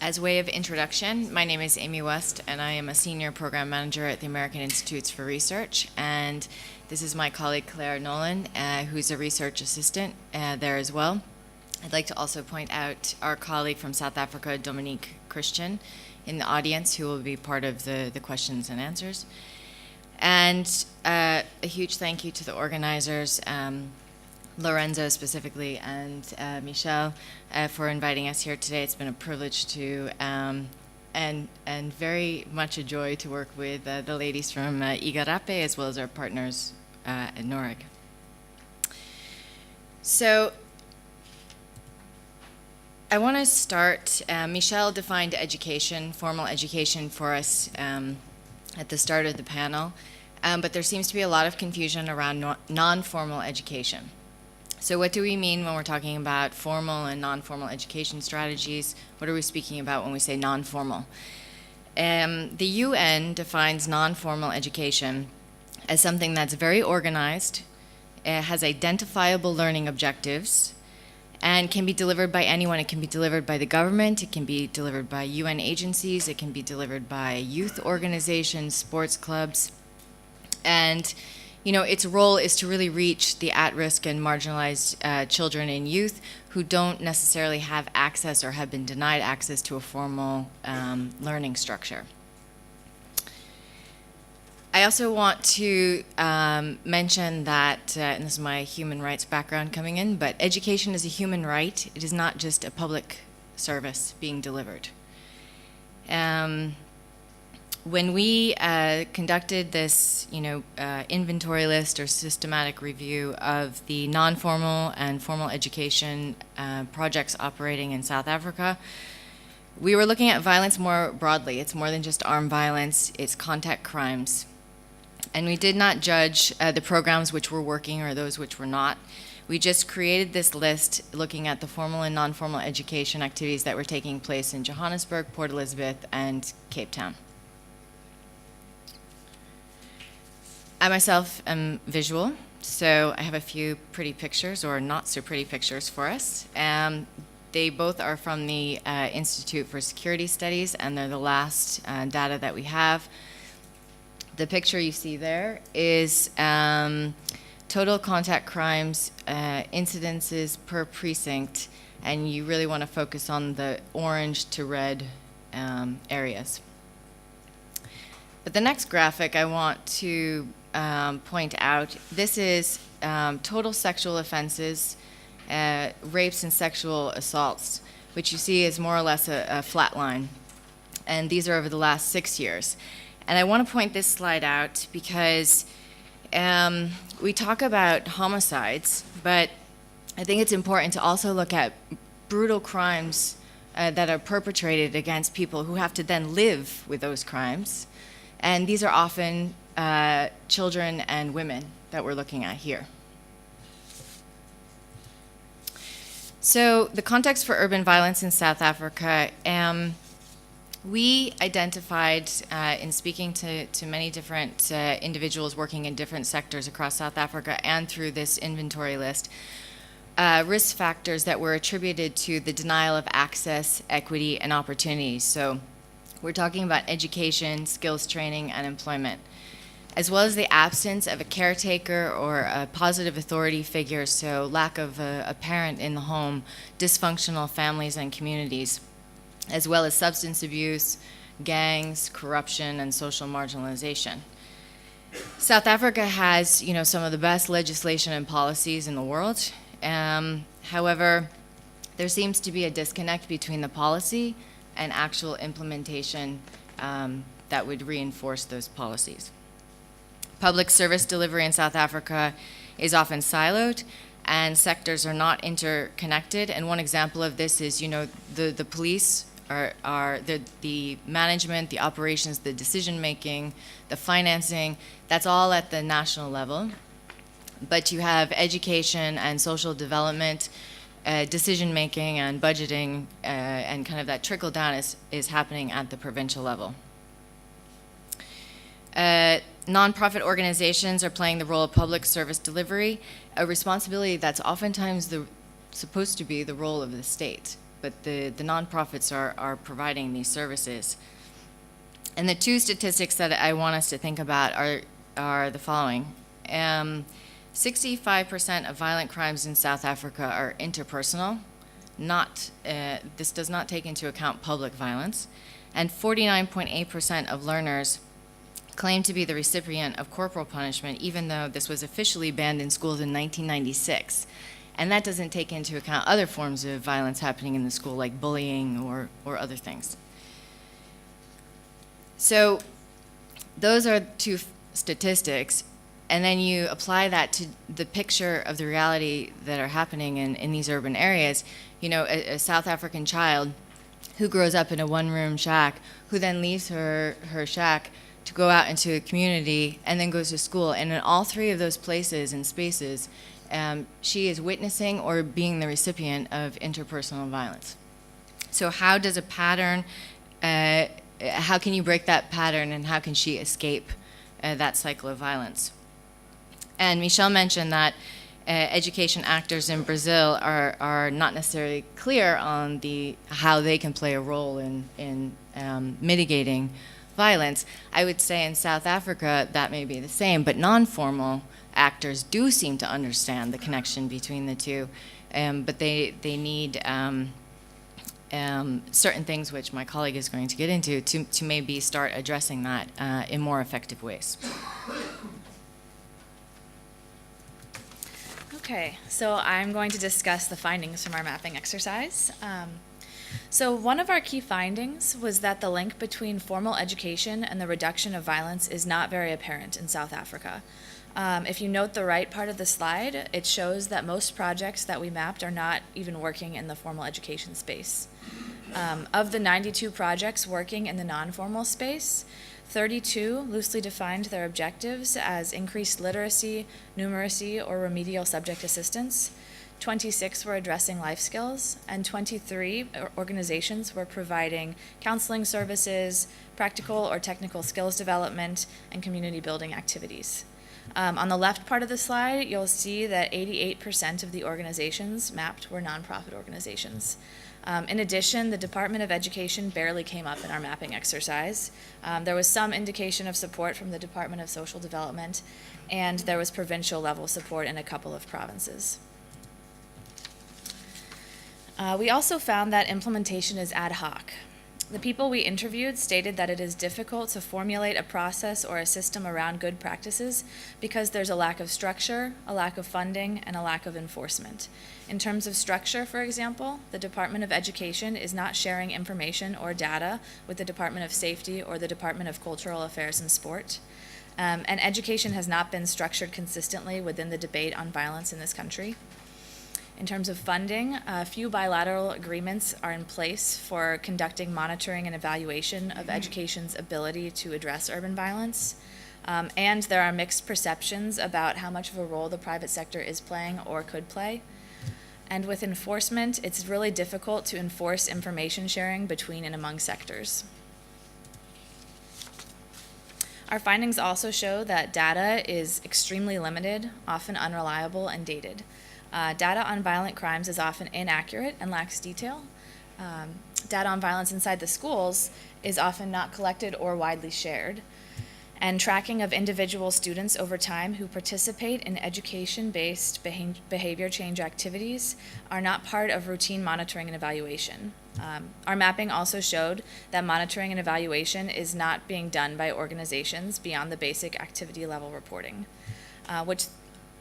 As way of introduction, my name is Amy West, and I am a senior program manager at the American Institutes for Research. And this is my colleague Claire Nowlin, who's a research assistant there as well. I'd like to also point out our colleague from South Africa, Dominique Christian, in the audience, who will be part of the questions and answers. And a huge thank you to the organizers, Lorenzo specifically, and Michelle for inviting us here today. It's been a privilege to and very much a joy to work with the ladies from Igarape as well as our partners at NORIG. So I want to start. Michelle defined education, formal education, for us at the start of the panel, but there seems to be a lot of confusion around non-formal education. So what do we mean when we're talking about formal and non-formal education strategies? What are we speaking about when we say non-formal? The UN defines non-formal education as something that's very organized, has identifiable learning objectives, and can be delivered by anyone. It can be delivered by the government, it can be delivered by UN agencies, it can be delivered by youth organizations, sports clubs, and its role is to really reach the at-risk and marginalized children and youth who don't necessarily have access or have been denied access to a formal learning structure. I also want to mention that, and this is my human rights background coming in, but education is a human right. It is not just a public service being delivered. When we conducted this, inventory list or systematic review of the non-formal and formal education projects operating in South Africa, we were looking at violence more broadly. It's more than just armed violence, it's contact crimes. And we did not judge the programs which were working or those which were not. We just created this list looking at the formal and non-formal education activities that were taking place in Johannesburg, Port Elizabeth, and Cape Town. I myself am visual, so I have a few pretty pictures, or not so pretty pictures for us. They both are from the Institute for Security Studies, and they're the last data that we have. The picture you see there is total contact crimes, incidences per precinct, and you really want to focus on the orange to red areas. But the next graphic I want to point out, this is total sexual offenses, rapes and sexual assaults, which you see is more or less a flat line. And these are over the last 6 years. And I want to point this slide out because we talk about homicides, but I think it's important to also look at brutal crimes that are perpetrated against people who have to then live with those crimes. And these are often children and women that we're looking at here. So the context for urban violence in South Africa, we identified in speaking to many different individuals working in different sectors across South Africa and through this inventory list, risk factors that were attributed to the denial of access, equity, and opportunities. So we're talking about education, skills training, and employment, as well as the absence of a caretaker or a positive authority figure, so lack of a parent in the home, dysfunctional families and communities, as well as substance abuse, gangs, corruption, and social marginalization. South Africa has, some of the best legislation and policies in the world. However, there seems to be a disconnect between the policy and actual implementation that would reinforce those policies. Public service delivery in South Africa is often siloed, and sectors are not interconnected. And one example of this is, the police are the management, the operations, the decision-making, the financing, that's all at the national level. But you have education and social development, decision-making and budgeting, and kind of that trickle-down is happening at the provincial level. Nonprofit organizations are playing the role of public service delivery, a responsibility that's oftentimes supposed to be the role of the state. but the nonprofits are providing these services. And the two statistics that I want us to think about are the following. 65% of violent crimes in South Africa are interpersonal. This does not take into account public violence. And 49.8% of learners claim to be the recipient of corporal punishment, even though this was officially banned in schools in 1996. And that doesn't take into account other forms of violence happening in the school, like bullying or other things. So those are two statistics, and then you apply that to the picture of the reality that are happening in these urban areas. You know, a South African child who grows up in a one-room shack, who then leaves her shack to go out into a community and then goes to school. And in all three of those places and spaces, she is witnessing or being the recipient of interpersonal violence. So how does a pattern, how can you break that pattern, and how can she escape that cycle of violence? And Michelle mentioned that education actors in Brazil are not necessarily clear on how they can play a role in mitigating violence. I would say in South Africa that may be the same, but non-formal actors do seem to understand the connection between the two, but they need certain things, which my colleague is going to get into, to maybe start addressing that in more effective ways. Okay, so I'm going to discuss the findings from our mapping exercise. So one of our key findings was that the link between formal education and the reduction of violence is not very apparent in South Africa. If you note the right part of the slide, it shows that most projects that we mapped are not even working in the formal education space. Of the 92 projects working in the non-formal space, 32 loosely defined their objectives as increased literacy, numeracy, or remedial subject assistance. 26 were addressing life skills, and 23 organizations were providing counseling services, practical or technical skills development, and community building activities. On the left part of the slide, you'll see that 88% of the organizations mapped were nonprofit organizations. In addition, the Department of Education barely came up in our mapping exercise. There was some indication of support from the Department of Social Development, and there was provincial level support in a couple of provinces. We also found that implementation is ad hoc. The people we interviewed stated that it is difficult to formulate a process or a system around good practices because there's a lack of structure, a lack of funding, and a lack of enforcement. In terms of structure, for example, the Department of Education is not sharing information or data with the Department of Safety or the Department of Cultural Affairs and Sport. And education has not been structured consistently within the debate on violence in this country. In terms of funding, a few bilateral agreements are in place for conducting monitoring and evaluation of education's ability to address urban violence. And there are mixed perceptions about how much of a role the private sector is playing or could play. And with enforcement, it's really difficult to enforce information sharing between and among sectors. Our findings also show that data is extremely limited, often unreliable, and dated. Data on violent crimes is often inaccurate and lacks detail. Data on violence inside the schools is often not collected or widely shared. And tracking of individual students over time who participate in education-based behavior change activities are not part of routine monitoring and evaluation. Our mapping also showed that monitoring and evaluation is not being done by organizations beyond the basic activity level reporting, which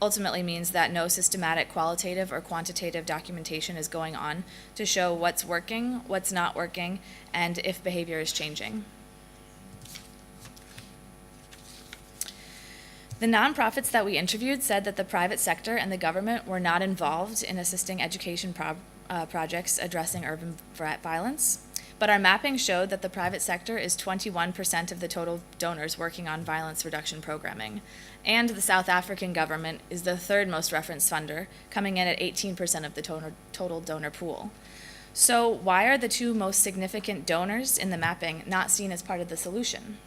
ultimately means that no systematic qualitative or quantitative documentation is going on to show what's working, what's not working, and if behavior is changing. The nonprofits that we interviewed said that the private sector and the government were not involved in assisting education projects addressing urban violence. But our mapping showed that the private sector is 21% of the total donors working on violence reduction programming. And the South African government is the third most referenced funder, coming in at 18% of the total donor pool. So why are the two most significant donors in the mapping not seen as part of the solution?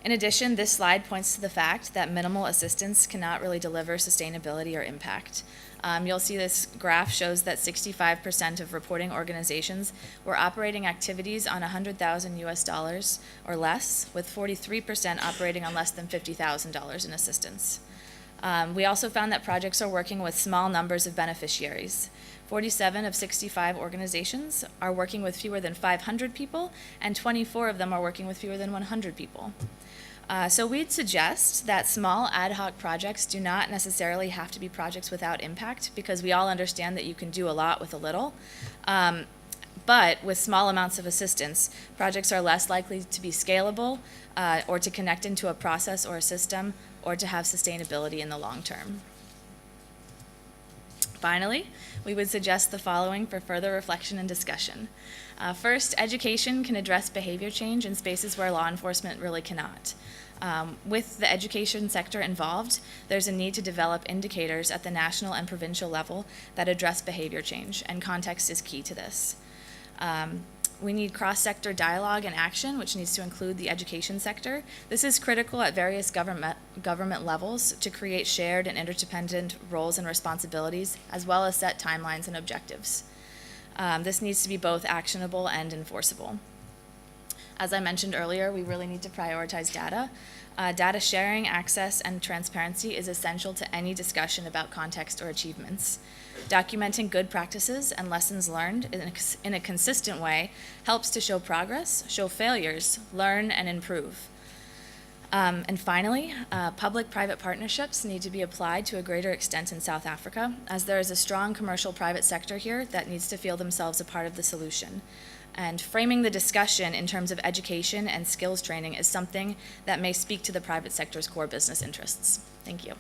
In addition, this slide points to the fact that minimal assistance cannot really deliver sustainability or impact. You'll see this graph shows that 65% of reporting organizations were operating activities on $100,000 or less, with 43% operating on less than $50,000 in assistance. We also found that projects are working with small numbers of beneficiaries. 47 of 65 organizations are working with fewer than 500 people, and 24 of them are working with fewer than 100 people. So we'd suggest that small ad hoc projects do not necessarily have to be projects without impact, because we all understand that you can do a lot with a little. But with small amounts of assistance, projects are less likely to be scalable or to connect into a process or a system or to have sustainability in the long term. Finally, we would suggest the following for further reflection and discussion. First, education can address behavior change in spaces where law enforcement really cannot. With the education sector involved, there's a need to develop indicators at the national and provincial level that address behavior change, and context is key to this. We need cross-sector dialogue and action, which needs to include the education sector. This is critical at various government levels to create shared and interdependent roles and responsibilities, as well as set timelines and objectives. This needs to be both actionable and enforceable. As I mentioned earlier, we really need to prioritize data. Data sharing, access, and transparency is essential to any discussion about context or achievements. Documenting good practices and lessons learned in a consistent way helps to show progress, show failures, learn, and improve. And finally, public-private partnerships need to be applied to a greater extent in South Africa, as there is a strong commercial private sector here that needs to feel themselves a part of the solution. And framing the discussion in terms of education and skills training is something that may speak to the private sector's core business interests. Thank you.